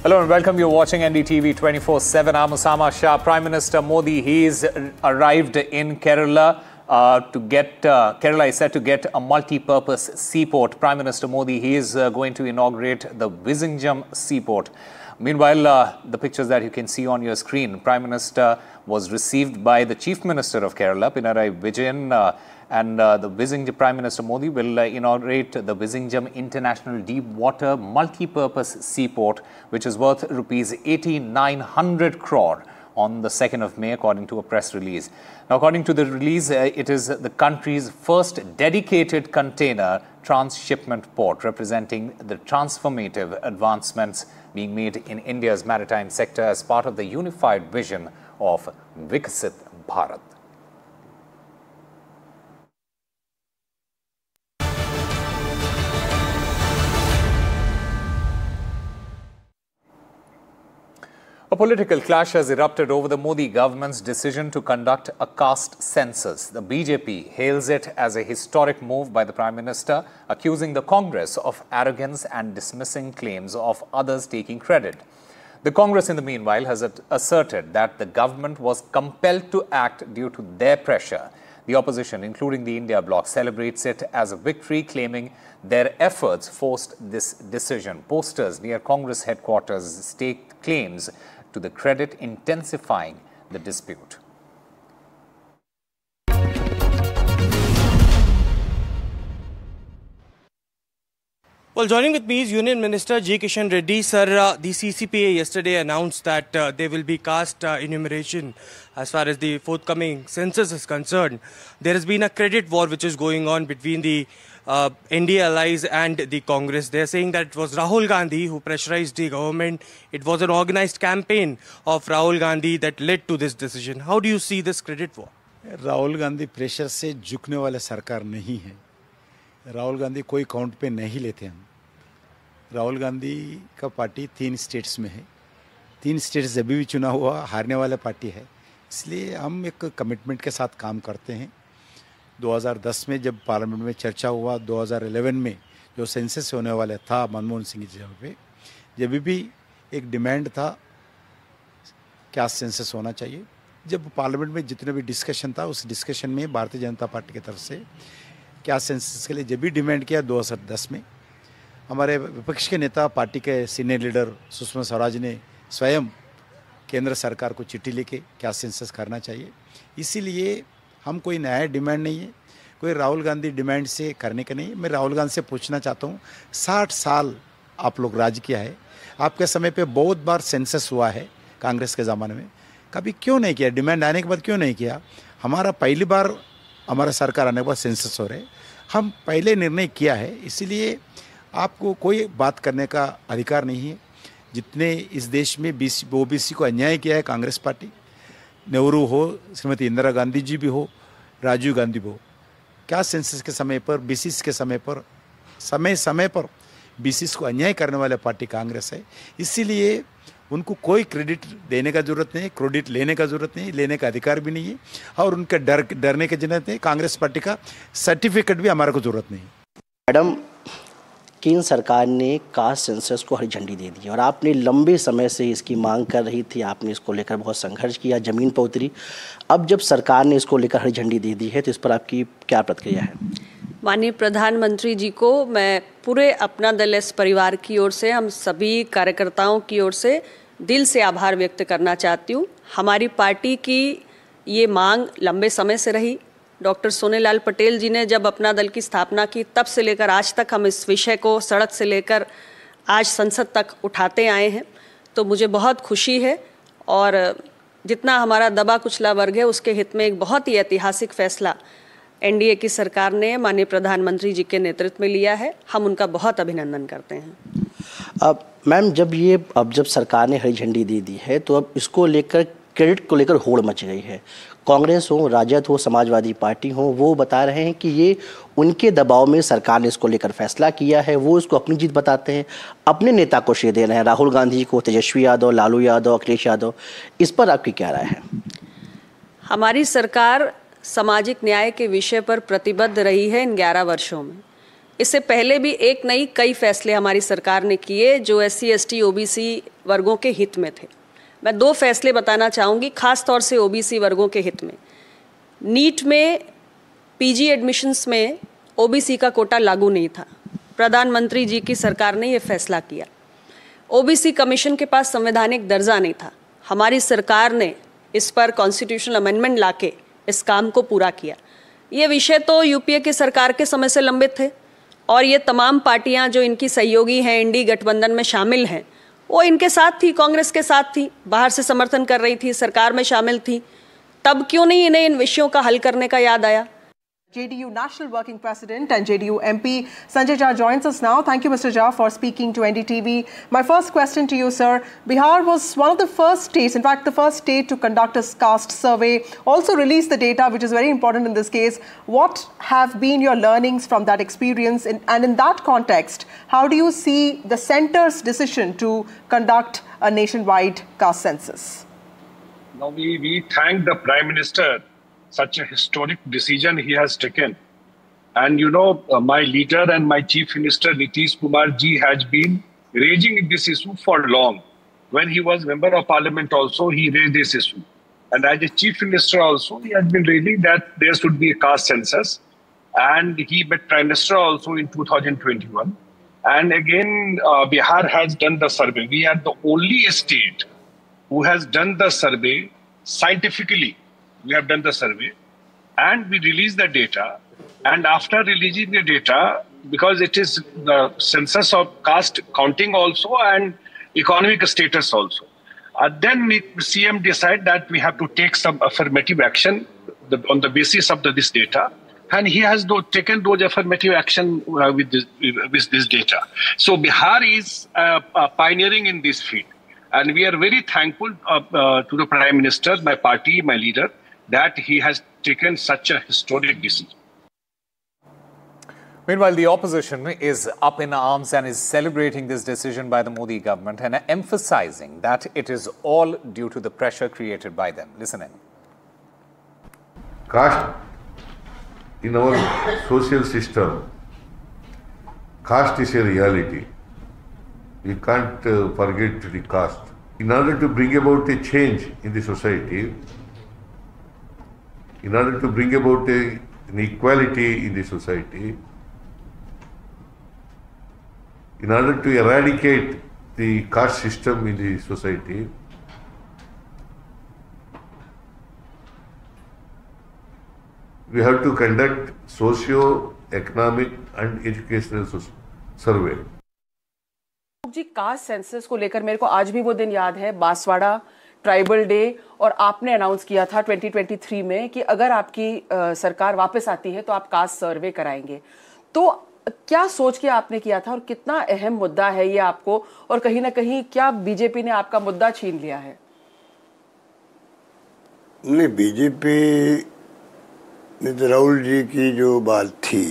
Hello and welcome. You're watching NDTV 24/7. I'm Osama Shah. Prime Minister Modi, he's arrived in Kerala Kerala is set to get a multi-purpose seaport. Prime Minister Modi, he is going to inaugurate the Vizhinjam seaport. Meanwhile, the pictures that you can see on your screen, Prime Minister was received by the Chief Minister of Kerala, Pinarayi Vijayan, and the Prime Minister Modi will inaugurate the Vizhinjam International Deep Water Multi-Purpose Seaport, which is worth rupees 8,900 crore on the 2nd of May, according to a press release. Now, according to the release, it is the country's first dedicated container transshipment port, representing the transformative advancements being made in India's maritime sector as part of the unified vision of Viksit Bharat. A political clash has erupted over the Modi government's decision to conduct a caste census. The BJP hails it as a historic move by the Prime Minister, accusing the Congress of arrogance and dismissing claims of others taking credit. The Congress, in the meanwhile, has asserted that the government was compelled to act due to their pressure. The opposition, including the India bloc, celebrates it as a victory, claiming their efforts forced this decision. Posters near Congress headquarters staked claims to the credit, intensifying the dispute. Well, joining with me is Union Minister G. Kishan Reddy. Sir, the CCPA yesterday announced that there will be caste enumeration as far as the forthcoming census is concerned. There has been a credit war which is going on between the NDA allies and the Congress. They're saying that it was Rahul Gandhi who pressurized the government. It was an organized campaign of Rahul Gandhi that led to this decision. How do you see this credit war? Rahul Gandhi pressure से झुकने वाला सरकार नहीं है। राहुल गांधी कोई count पे नहीं लेते हम। राहुल गांधी का पार्टी 3 स्टेट्स में है। 3 स्टेट्स जब भी चुना हुआ हारने वाला पार्टी है, इसलिए हम एक कमिटमेंट के साथ काम करते हैं। 2010 में जब पार्लियामेंट में चर्चा हुआ, 2011 में जो सेंसस होने वाला था मनमोहन सिंह जी पे, जब भी एक डिमांड था क्या सेंसस होना चाहिए। जब पार्लियामेंट में जितने भी डिस्कशन था, उस डिस्कशन में भारतीय जनता पार्टी की तरफ से क्या सेंसस के लिए जब भी डिमांड किया 2010 में, हमारे विपक्ष के नेता पार्टी के सीनियर लीडर सुषमा स्वराज ने स्वयं केंद्र सरकार को चिट्ठी लिखे क्या सेंसस करना चाहिए। इसीलिए हम कोई नया डिमांड नहीं है, कोई राहुल गांधी डिमांड से करने का नहीं। मैं राहुल गांधी से पूछना चाहता हूँ, 60 साल आप लोग राज किया है, आपके समय पे बहुत बार सेंसस हुआ है कांग्रेस के ज़माने में, कभी क्यों नहीं किया? डिमांड आने के बाद क्यों नहीं किया? हमारा पहली बार हमारा सरकार आने के बाद सेंसस हो रहे, हम पहले निर्णय किया है, इसीलिए आपको कोई बात करने का अधिकार नहीं है। जितने इस देश में ओबीसी को अन्याय किया है कांग्रेस पार्टी, नेहरू हो, श्रीमती इंदिरा गांधी जी भी हो, राजीव गांधी भी हो, क्या सेंसस के समय पर, बीसीस के समय पर, समय पर बीसीस को अन्याय करने वाले पार्टी कांग्रेस है। इसीलिए उनको कोई क्रेडिट देने का जरूरत नहीं, क्रेडिट लेने का जरूरत नहीं, लेने का अधिकार भी नहीं है, और उनका डरने की जरूरत नहीं। कांग्रेस पार्टी का सर्टिफिकेट भी हमारे को जरूरत नहीं। मैडम, केंद्र सरकार ने कास्ट सेंसस को हरी झंडी दे दी और आपने लंबे समय से इसकी मांग कर रही थी, आपने इसको लेकर बहुत संघर्ष किया, जमीन पर उतरी। अब जब सरकार ने इसको लेकर हरी झंडी दे दी है, तो इस पर आपकी क्या प्रतिक्रिया है? माननीय प्रधानमंत्री जी को मैं पूरे अपना दल एस परिवार की ओर से, हम सभी कार्यकर्ताओं की ओर से दिल से आभार व्यक्त करना चाहती हूँ। हमारी पार्टी की ये मांग लंबे समय से रही। डॉक्टर सोनेलाल पटेल जी ने जब अपना दल की स्थापना की, तब से लेकर आज तक हम इस विषय को सड़क से लेकर आज संसद तक उठाते आए हैं। तो मुझे बहुत खुशी है, और जितना हमारा दबा कुचला वर्ग है उसके हित में एक बहुत ही ऐतिहासिक फैसला एनडीए की सरकार ने माननीय प्रधानमंत्री जी के नेतृत्व में लिया है। हम उनका बहुत अभिनंदन करते हैं। मैम, जब सरकार ने हरी झंडी दे दी है, तो अब इसको लेकर, क्रेडिट को लेकर होड़ मच गई है। कांग्रेस हो, राजद हो, समाजवादी पार्टी हो, वो बता रहे हैं कि ये उनके दबाव में सरकार ने इसको लेकर फैसला किया है। वो इसको अपनी जीत बताते हैं, अपने नेता को श्रेय दे रहे हैं, राहुल गांधी को, तेजस्वी यादव, लालू यादव, अखिलेश यादव। इस पर आपकी क्या राय है? हमारी सरकार सामाजिक न्याय के विषय पर प्रतिबद्ध रही है इन 11 वर्षों में। इससे पहले भी एक नहीं कई फैसले हमारी सरकार ने किए जो SC, ST, OBC वर्गों के हित में थे। मैं 2 फैसले बताना चाहूँगी, खास तौर से OBC वर्गों के हित में। नीट में PG एडमिशन्स में OBC का कोटा लागू नहीं था। प्रधानमंत्री जी की सरकार ने ये फैसला किया। OBC कमीशन के पास संवैधानिक दर्जा नहीं था। हमारी सरकार ने इस पर कॉन्स्टिट्यूशनल अमेंडमेंट लाके इस काम को पूरा किया। ये विषय तो UPA की सरकार के समय से लंबित थे और ये तमाम पार्टियां जो इनकी सहयोगी हैं, इंडी गठबंधन में शामिल हैं, वो इनके साथ थी, कांग्रेस के साथ थी, बाहर से समर्थन कर रही थी, सरकार में शामिल थी। तब क्यों नहीं इन्हें इन विषयों का हल करने का याद आया? JDU National Working President and JDU MP Sanjay Jha joins us now. Thank you, Mr. Jha, for speaking to NDTV. My first question to you, sir. Bihar was one of the first states, in fact, the first state to conduct a caste survey, also release the data, which is very important in this case. What have been your learnings from that experience? And in that context, how do you see the centre's decision to conduct a nationwide caste census? Now, we thank the Prime Minister. Such a historic decision he has taken. And you know, my leader and my Chief Minister Nitish Kumar ji has been raising this issue for long. When he was Member of Parliament also, he raised this issue. And as a Chief Minister also, he has been raising that there should be a caste census. And he met Prime Minister also in 2021. And again, Bihar has done the survey. We are the only state who has done the survey scientifically. We have done the survey and we released the data. And after releasing the data, because it is the census of caste counting also and economic status also, then CM decided that we have to take some affirmative action on the basis of this data. And he has taken those affirmative action with this data. So Bihar is pioneering in this field. And we are very thankful to the Prime Minister, my party, my leader, that he has taken such a historic decision. Meanwhile, the opposition is up in arms and is celebrating this decision by the Modi government and emphasizing that it is all due to the pressure created by them. Listen in. Caste in our social system, caste is a reality. We can't forget the caste. In order to bring about a change in the society, in order to bring about an equality in the society, in order to eradicate the caste system in the society, we have to conduct socio-economic and educational survey. जी, caste census को लेकर मेरे को आज भी वो दिन याद है, बांसवाड़ा ट्राइबल डे, और आपने अनाउंस किया था 2023 में कि अगर आपकी सरकार वापस आती है तो आप कास्ट सर्वे कराएंगे। तो क्या सोच के आपने किया था और कितना अहम मुद्दा है ये आपको, और कहीं ना कहीं क्या बीजेपी ने आपका मुद्दा छीन लिया है? नहीं, बीजेपी ने तो राहुल जी की जो बात थी,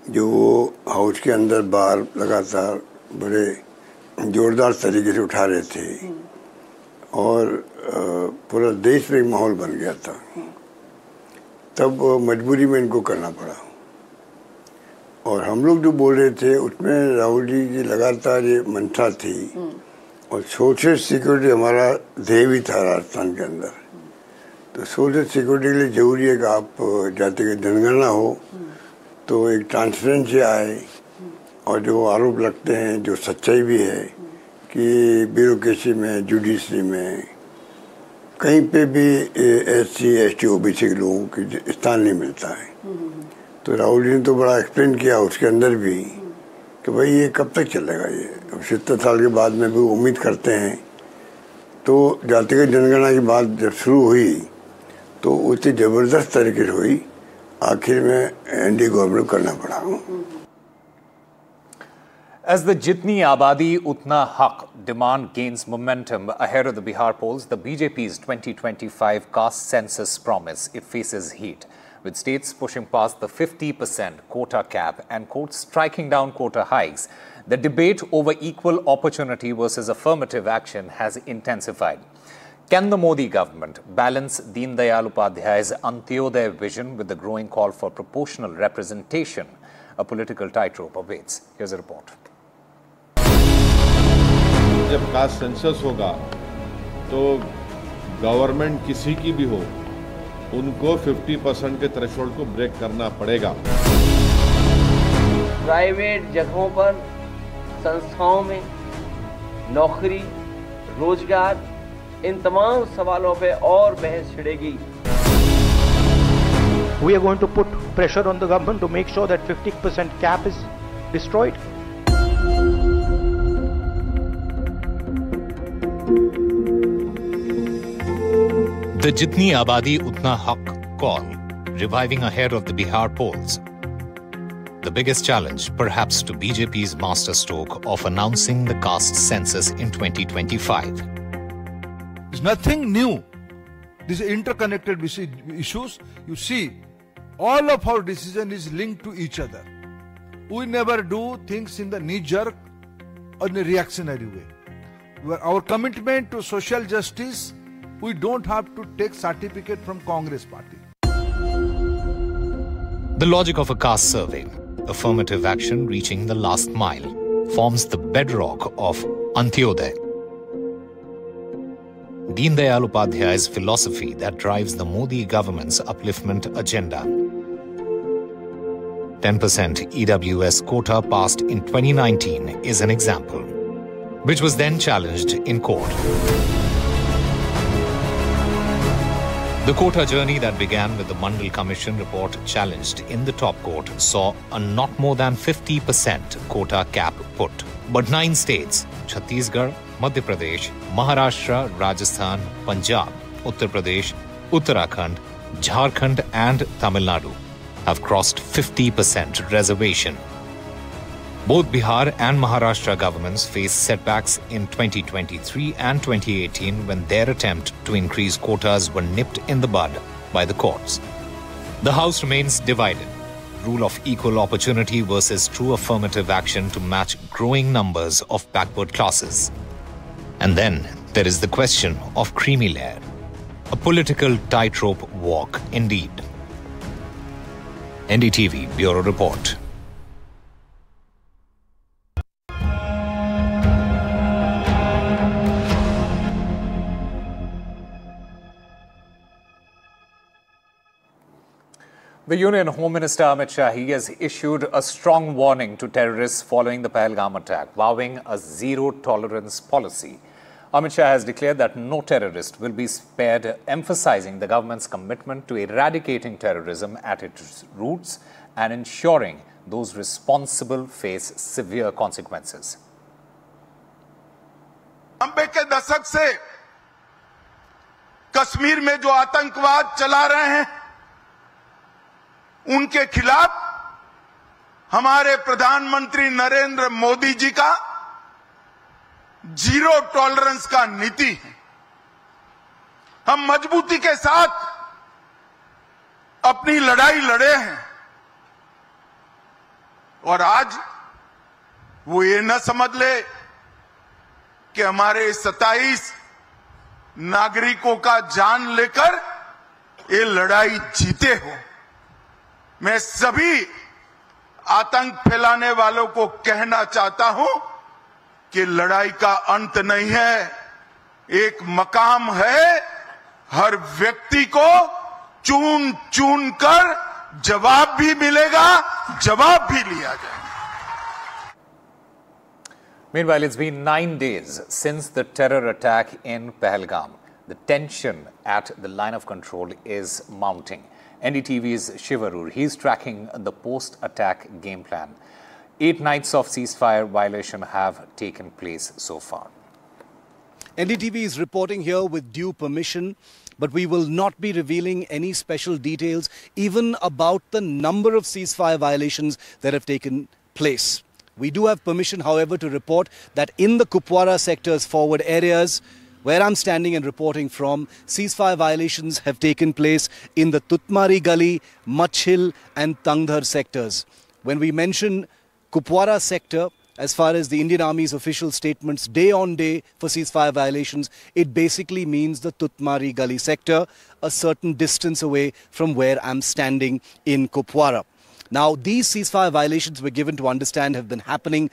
जो वो हाउस के अंदर बाहर लगातार बड़े जोरदार तरीके से उठा रहे थे और पूरा देश में एक माहौल बन गया था, तब मजबूरी में इनको करना पड़ा। और हम लोग जो बोल रहे थे उसमें राहुल जी की लगातार ये मंशा थी, और सोशल सिक्योरिटी हमारा ध्येय भी था राजस्थान के अंदर। तो सोशल सिक्योरिटी के लिए जरूरी है कि आप जातिगत जनगणना हो, तो एक ट्रांसपेरेंसी आए, और जो आरोप लगते हैं, जो सच्चाई भी है कि ब्यूरोक्रेसी में, जुडिशरी में कहीं पे भी SC, ST, OBC के लोगों के स्थान नहीं मिलता है। तो राहुल जी ने तो बड़ा एक्सप्लेन किया उसके अंदर भी कि भाई ये कब तक चलेगा, ये अब 70 साल के बाद में भी उम्मीद करते हैं। तो जातिगत जनगणना की बात जब शुरू हुई तो उतनी ज़बरदस्त तरीके से हुई, आखिर में NDA गवर्नमेंट करना पड़ा। As the Jitni Abadi Utna Haq demand gains momentum ahead of the Bihar polls, the BJP's 2025 caste census promise, it faces heat, with states pushing past the 50% quota cap and courts striking down quota hikes. The debate over equal opportunity versus affirmative action has intensified. Can the Modi government balance Deen Dayal Upadhyay's Antyodaya vision with the growing call for proportional representation? a political tightrope awaits. Here's a report. जब caste census होगा तो government किसी की भी हो उनको 50% के threshold को ब्रेक करना पड़ेगा। प्राइवेट जगहों पर, संस्थाओं में नौकरी, रोजगार, इन तमाम सवालों पे और बहस छिड़ेगी। We are going to put pressure on the government to make sure that 50% cap is destroyed. The Jitni Abadi Utna Haq call, reviving ahead of the Bihar polls. The biggest challenge, perhaps, to BJP's masterstroke of announcing the caste census in 2025. It's nothing new. These are interconnected issues. You see, all of our decision is linked to each other. We never do things in the knee-jerk or in a reactionary way. Our commitment to social justice, we don't have to take certificate from Congress party. The logic of a caste survey, affirmative action reaching the last mile, forms the bedrock of Antyodaya. Deen Dayal Upadhyay's philosophy that drives the Modi government's upliftment agenda. 10% EWS quota passed in 2019 is an example, which was then challenged in court. The quota journey that began with the Mandal Commission report challenged in the top court saw a not more than 50% quota cap put. But 9 states, Chhattisgarh, Madhya Pradesh, Maharashtra, Rajasthan, Punjab, Uttar Pradesh, Uttarakhand, Jharkhand and Tamil Nadu have crossed 50% reservation. Both Bihar and Maharashtra governments faced setbacks in 2023 and 2018 when their attempt to increase quotas were nipped in the bud by the courts. The House remains divided. Rule of equal opportunity versus true affirmative action to match growing numbers of backward classes. And then there is the question of creamy layer. A political tightrope walk indeed. NDTV Bureau Report. The Union Home Minister Amit Shah has issued a strong warning to terrorists following the Pahalgam attack, vowing a zero-tolerance policy. Amit Shah has declared that no terrorist will be spared, emphasizing the government's commitment to eradicating terrorism at its roots and ensuring those responsible face severe consequences. 90 के दशक से कश्मीर में जो आतंकवाद चला रहे हैं उनके खिलाफ हमारे प्रधानमंत्री नरेंद्र मोदी जी का जीरो टॉलरेंस का नीति है। हम मजबूती के साथ अपनी लड़ाई लड़े हैं और आज वो ये न समझ ले कि हमारे 27 नागरिकों का जान लेकर ये लड़ाई जीते हो। मैं सभी आतंक फैलाने वालों को कहना चाहता हूं कि लड़ाई का अंत नहीं है, एक मकाम है। हर व्यक्ति को चुन चुन कर जवाब भी मिलेगा, जवाब भी लिया जाएगा। Meanwhile, it's been 9 days since the terror attack in Pahalgam. The tension at the line of control is mounting. NDTV's Shiv Arur, he's tracking the post-attack game plan. 8 nights of ceasefire violation have taken place so far. NDTV is reporting here with due permission, but we will not be revealing any special details, even about the number of ceasefire violations that have taken place. We do have permission, however, to report that in the Kupwara sector's forward areas, where I'm standing and reporting from, ceasefire violations have taken place in the Tutmari Gali, Machhil and Tangdhar sectors. When we mention Kupwara sector, as far as the Indian Army's official statements day on day for ceasefire violations, it basically means the Tutmari Gali sector, a certain distance away from where I'm standing in Kupwara. Now, these ceasefire violations, we're given to understand, have been happening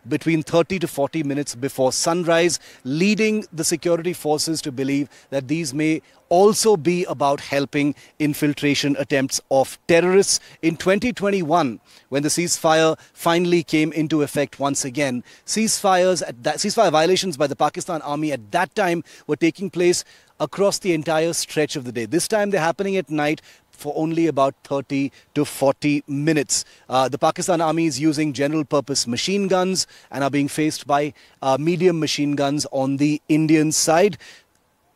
between 30 to 40 minutes before sunrise, leading the security forces to believe that these may also be about helping infiltration attempts of terrorists. In 2021, when the ceasefire finally came into effect once again, ceasefire violations by the Pakistan Army at that time were taking place across the entire stretch of the day. This time they're happening at night for only about 30 to 40 minutes. The Pakistan Army is using general purpose machine guns and are being faced by medium machine guns on the Indian side.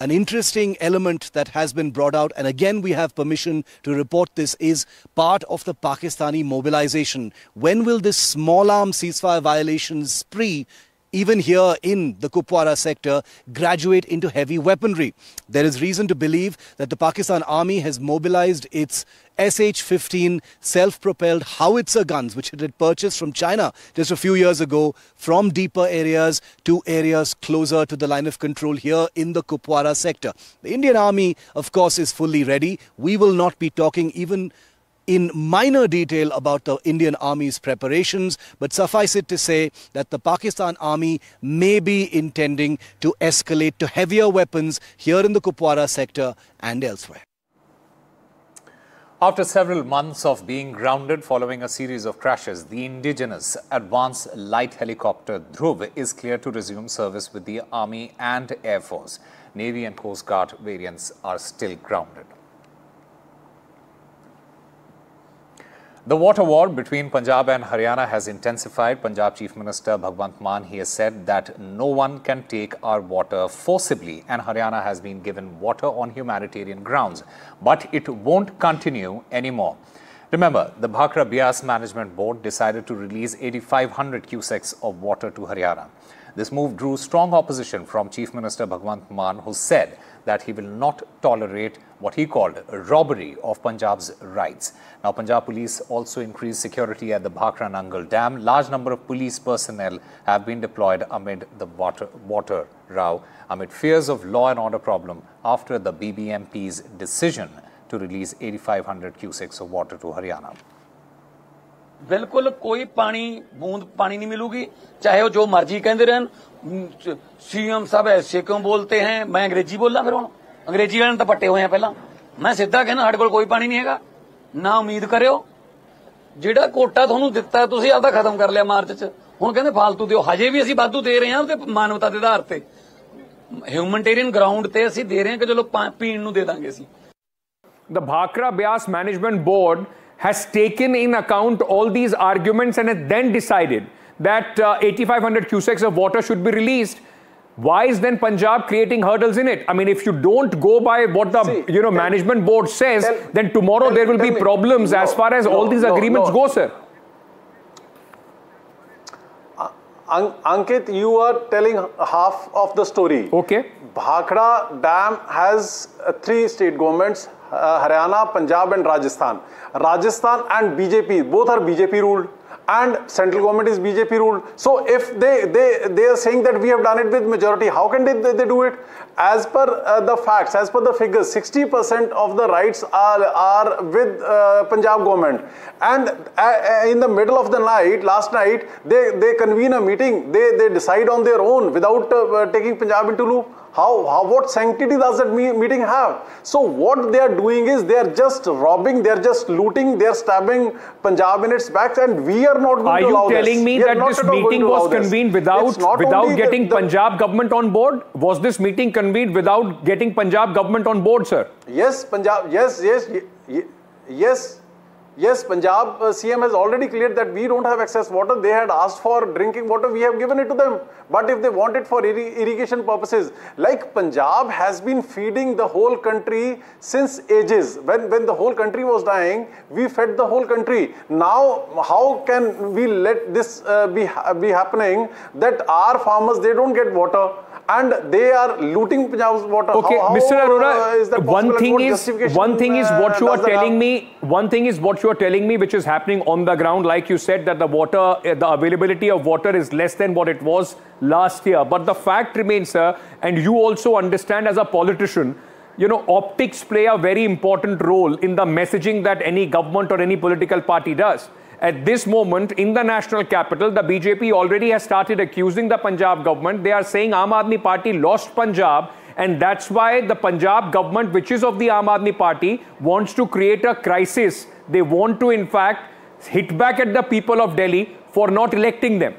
An interesting element that has been brought out, and again we have permission to report this, is part of the Pakistani mobilization. When will this small arms ceasefire violations spree, even here in the Kupwara sector, graduate into heavy weaponry? There is reason to believe that the Pakistan Army has mobilized its SH-15 self-propelled howitzer guns, which it had purchased from China just a few years ago, from deeper areas to areas closer to the line of control here in the Kupwara sector. The Indian Army, of course, is fully ready. We will not be talking even in minor detail about the Indian Army's preparations, but suffice it to say that the Pakistan Army may be intending to escalate to heavier weapons here in the Kupwara sector and elsewhere. After several months of being grounded following a series of crashes, the indigenous advanced light helicopter Dhruv is clear to resume service with the Army and Air Force. Navy and Coast Guard variants are still grounded. The water war between Punjab and Haryana has intensified. Punjab Chief Minister Bhagwant Mann, he has said that no one can take our water forcibly, and Haryana has been given water on humanitarian grounds, but it won't continue anymore. Remember, the Bhakra Beas Management Board decided to release 8,500 cusecs of water to Haryana. This move drew strong opposition from Chief Minister Bhagwant Mann, who said that he will not tolerate what he called robbery of Punjab's rights. Now, Punjab police also increased security at the Bhakra Nangal Dam. Large number of police personnel have been deployed amid the water row, amid fears of law and order problem after the BBMP's decision to release 8,500 cusecs of water to Haryana. बिल्कुल कोई पानी बूंद पानी नहीं मिलूगी, चाहे वो जो मर्जी कहते रहन। सीएम साहब ऐसे क्यों बोलते हैं? मैं अंग्रेजी बोल रहा, फिर अंग्रेजी वाले तो पट्टे हुए हैं पहला। मैं सीधा कहना साडे कोल कोई पानी नहीं हैगा, ना उम्मीद करियो। जिहड़ा कोटा तुहानू दिता है तुसीं आपदा खत्म कर लिया मार्च च, हुण कहंदे फालतू दिओ। हजे भी असीं वाधू दे रहे हां ते मानवता दे आधार ते, ह्यूमैनिटेरियन ग्राउंड ते असीं दे रहे हां कि चलो पीण नू दे दांगे असीं। The Bhakra Beas Management Board has taken in account all these arguments and has then decided that 8,500 cusecs of water should be released. Why is then Punjab creating hurdles in it? I mean, if you don't go by what the management board says, then tomorrow there will be problems as far as all these agreements go, sir. Ankit, you are telling half of the story. Okay. Bhakra Dam has 3 state governments, Haryana, Punjab and Rajasthan. Rajasthan and BJP, both are BJP ruled, and central government is BJP ruled. So if they are saying that we have done it with majority, how can they do it? As per the facts, as per the figures, 60% of the rights are with Punjab government. And in the middle of the night, last night, they convene a meeting, they decide on their own without taking Punjab into loop. What sanctity does that meeting have? So what they are doing is they are just robbing, they are just looting, they are stabbing Punjab in its back, and we are not going to allow this. Are you telling me that this meeting was convened without getting Punjab government on board? Was this meeting convened without getting Punjab government on board, sir? Yes, Punjab, yes, Punjab CM has already cleared that we don't have excess water. They had asked for drinking water, we have given it to them. But if they want it for irrigation purposes, like Punjab has been feeding the whole country since ages. When the whole country was dying, we fed the whole country. Now, how can we let this be happening that our farmers, they don't get water? And they are looting Punjab's water. Okay, Mr. Arora, one thing is what you are telling me. One thing is what you are telling me, which is happening on the ground. Like you said, that the availability of water is less than what it was last year. But the fact remains, sir, and you also understand as a politician, optics play a very important role in the messaging that any government or any political party does. At this moment, in the national capital, the BJP already has started accusing the Punjab government. They are saying Aam Aadmi Party lost Punjab, and that's why the Punjab government, which is of the Aam Aadmi Party, wants to create a crisis. They want to, in fact, hit back at the people of Delhi for not electing them.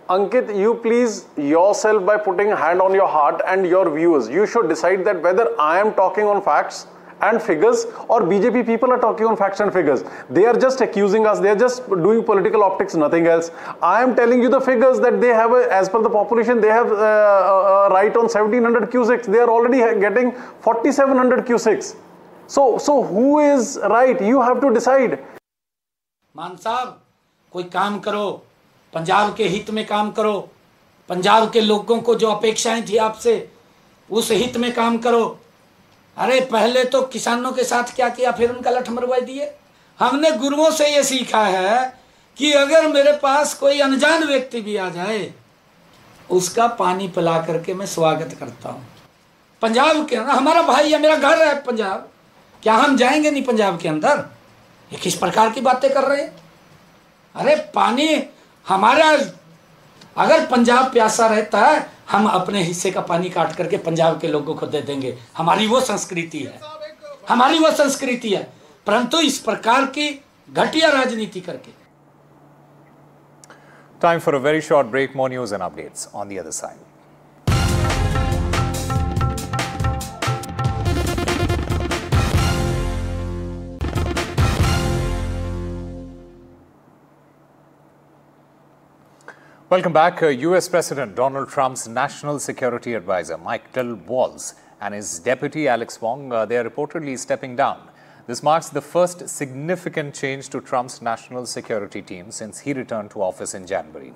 Ankit, you please yourself, by putting a hand on your heart, and your viewers, you should decide that whether I am talking on facts and figures or BJP people are talking on facts and figures. They are just accusing us. They are just doing political optics, nothing else. I am telling you the figures that they have, as per the population, they have a right on 1700 cusecs. They are already getting 4700 cusecs. So who is right? You have to decide. मान साहब, कोई काम करो, पंजाब के हित में काम करो, पंजाब के लोगों को जो अपेक्षाएं थी आपसे, उस हित में काम करो। अरे पहले तो किसानों के साथ क्या किया, फिर उनका लठ मरवा दिए। हमने गुरुओं से ये सीखा है कि अगर मेरे पास कोई अनजान व्यक्ति भी आ जाए, उसका पानी पिला करके मैं स्वागत करता हूँ। पंजाब के हमारा भाई है, मेरा घर है पंजाब, क्या हम जाएंगे नहीं पंजाब के अंदर? ये किस प्रकार की बातें कर रहे हैं? अरे पानी हमारा, अगर पंजाब प्यासा रहता है, हम अपने हिस्से का पानी काट करके पंजाब के लोगों को दे देंगे। हमारी वो संस्कृति है, हमारी वो संस्कृति है, परंतु इस प्रकार की घटिया राजनीति करके। Time for a very short break. More news and updates on the other side. Welcome back. US President Donald Trump's National Security Advisor, Michael Waltz, and his deputy, Alex Wong, they are reportedly stepping down. This marks the first significant change to Trump's national security team since he returned to office in January.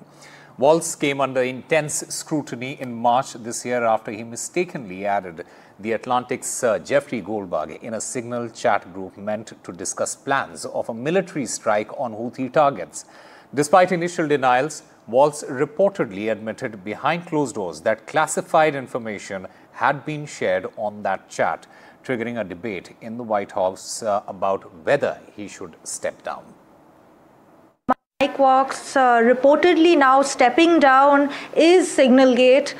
Waltz came under intense scrutiny in March this year after he mistakenly added the Atlantic's Jeffrey Goldberg in a Signal chat group meant to discuss plans of a military strike on Houthi targets. Despite initial denials, Waltz reportedly admitted behind closed doors that classified information had been shared on that chat, triggering a debate in the White House about whether he should step down. Mike Waltz reportedly now stepping down is Signalgate,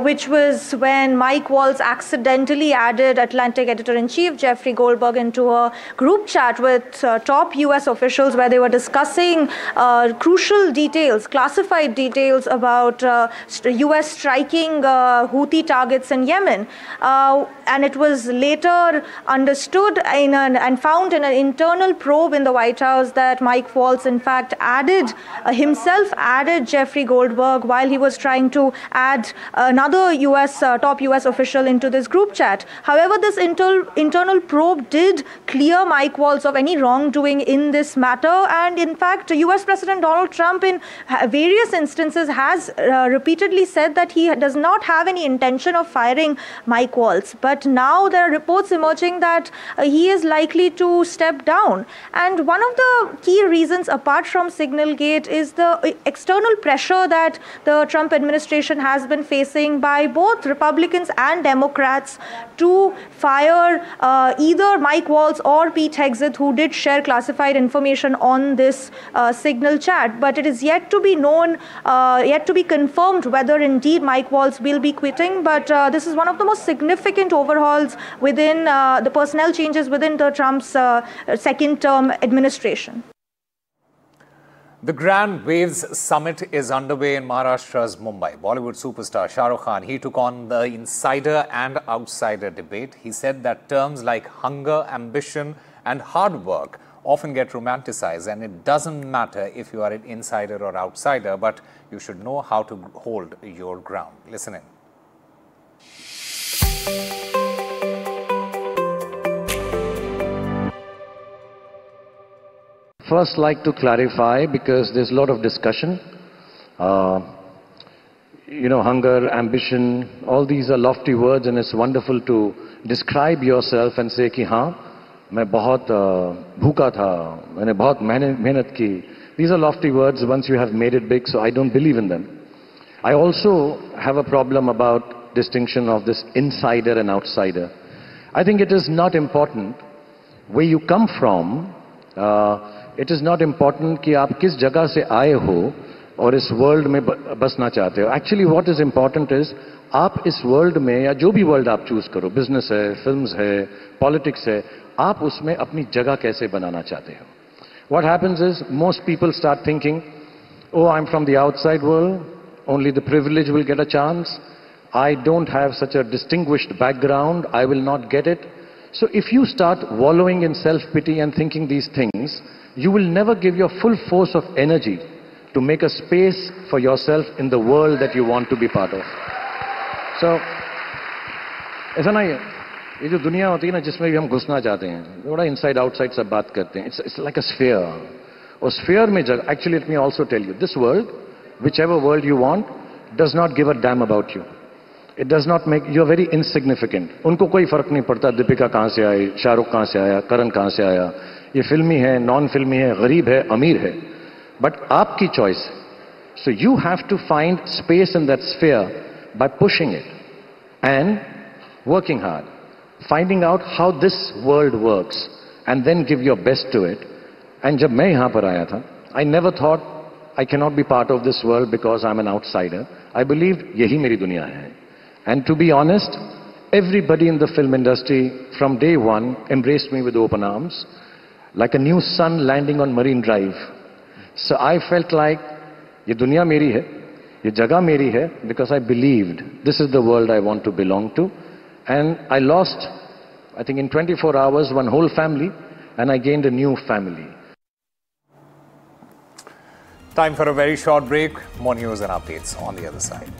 which was when Mike Waltz accidentally added Atlantic editor-in-chief Jeffrey Goldberg into a group chat with top US officials where they were discussing crucial details, classified details about US striking Houthi targets in Yemen. And it was later understood and found in an internal probe in the White House that Mike Waltz in fact himself added Jeffrey Goldberg while he was trying to add another top US official into this group chat. However, this internal probe did clear Mike Waltz of any wrongdoing in this matter, and in fact US President Donald Trump in various instances has repeatedly said that he does not have any intention of firing Mike Waltz. But now there are reports emerging that he is likely to step down, and one of the key reasons apart from Signalgate is the external pressure that the Trump administration has been facing by both Republicans and Democrats to fire either Mike Waltz or Pete Hegseth, who did share classified information on this Signal chat. But it is yet to be known, yet to be confirmed whether indeed Mike Waltz will be quitting. But this is one of the most significant overhauls within the personnel changes within the Trump's second-term administration. The Grand Waves Summit is underway in Maharashtra's Mumbai. Bollywood superstar Shah Rukh Khan, he took on the insider and outsider debate. He said that terms like hunger, ambition and hard work often get romanticized, and it doesn't matter if you are an insider or outsider, but you should know how to hold your ground. Listen in. First, like to clarify, because there's a lot of discussion. Hunger, ambition, all these are lofty words, and it's wonderful to describe yourself and say कि हाँ, मैं बहुत भूखा था, मैंने बहुत मेहनत की. These are lofty words once you have made it big, so I don't believe in them. I also have a problem about distinction of this insider and outsider. I think it is not important where you come from. It is not important कि आप किस जगह से आए हो और इस world में बसना चाहते हो. Actually, what is important is आप इस वर्ल्ड में या जो भी वर्ल्ड आप चूज करो, बिजनेस है, फिल्म्स है, पॉलिटिक्स है, आप उसमें अपनी जगह कैसे बनाना चाहते हो. What happens is most people start thinking, oh, I'm from the outside world, only the privileged will get a chance. I don't have such a distinguished background, I will not get it. So if you start wallowing in self-pity and thinking these things, you will never give your full force of energy to make a space for yourself in the world that you want to be part of. So, ऐसा नहीं है. ये जो दुनिया होती है ना जिसमें भी हम घुसना चाहते हैं, थोड़ा इनसाइड आउटसाइड सब बात करते हैं. It's like a sphere. और sphere में जगह, actually let me also tell you, this world, whichever world you want, does not give a damn about you. It does not make you very insignificant. उनको कोई फर्क नहीं पड़ता दीपिका कहाँ से आई, शाहरुख कहाँ से आया, करण कहाँ से आया, ये फिल्मी है, नॉन फिल्मी है, गरीब है, अमीर है. बट आपकी चॉइस है. So you have to find space in that sphere by pushing it and working hard, finding out how this world works, and then give your best to it. And जब मैं यहाँ पर आया था, I never thought I cannot be part of this world because I'm an outsider. I believed यही मेरी दुनिया है. And to be honest, everybody in the film industry from day one embraced me with open arms, like a new sun landing on Marine Drive. So I felt like ये दुनिया मेरी है, ये जगह मेरी है, because I believed this is the world I want to belong to. And I lost, I think in 24 hours, one whole family, and I gained a new family. Time for a very short break. More news and updates on the other side.